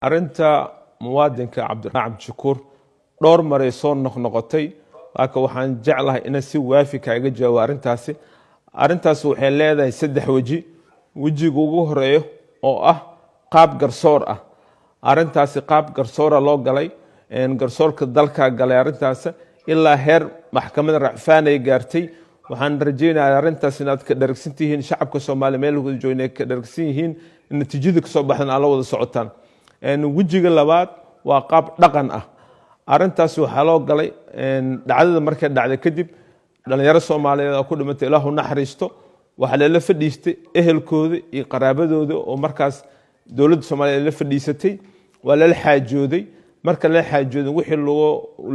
arinta muwaadinka Cabdiraxmaan Cabdishakuur dhowr maray soo noqnoqotay laakiin waxaan jeclahay in si waafi kaaga jawaabo arintaas waxay leedahay saddex waji wajiga ugu horeeyo oo ah qaab garsoor ah arintaas qaab garsoor loo galay garsoorka dalka galay arintaas ilaa heer maxkamadda racfaan ay gaartay waxaan rajaynayaa arintaas inaad ka dharagsantihiin shacabka Soomaaliyeed meel ugu joogay ka dharagsan yihiin natiijada ka soo baxdan alla wada socotaan wajiga labaad waa qaab dhaqan ah arintaas waxa loo galay dhacdada markay dhacday kadib dhalinyaro Soomaaliyeed oo ku dhimatay Ilaahu naxariisto waxa la fadhiistay ehelkooda iyo qaraabadooda oo markaas dawladda Soomaaliyeed la fadhiisatay waa la xaajooday marka la xaajooday wixii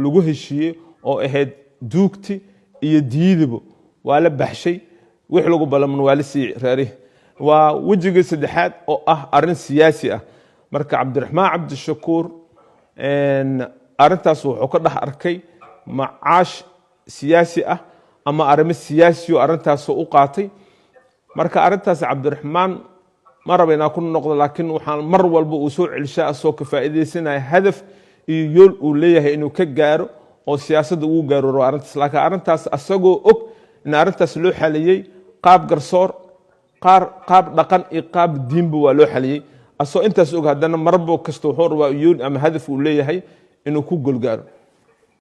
lagu heshiiyay oo ahayd duugti iyo diidabo waa la baxshay wixii lagu balaman waa la sii raari waa wajiga saddexaad oo ah arin siyaasi ah marka Cabdiraxmaan Cabdishakuur arintaas wuxuu ka dhax arkay macaash siyaasi ah ama arrimo siyaasi oo arintaas u qaatay marka arintaas Cabdiraxmaan ma rabayna ku noqdo laakiin waxaan mar walba uu soo celishaa soo ka faa'iideysanay hadaf iyo yool uu leeyahay inuu ka gaaro oo siyaasadda uu gaaro arintaas laakiin arintaas asagoo og in arintaas loo xaliyay qaab garsoor qaab dhaqan iyo qaab diinba waa loo xaliyay asoo intaas og hadana marbo kasto wuxuu rabaa yool ama hadaf uu leeyahay inuu ku golgaaro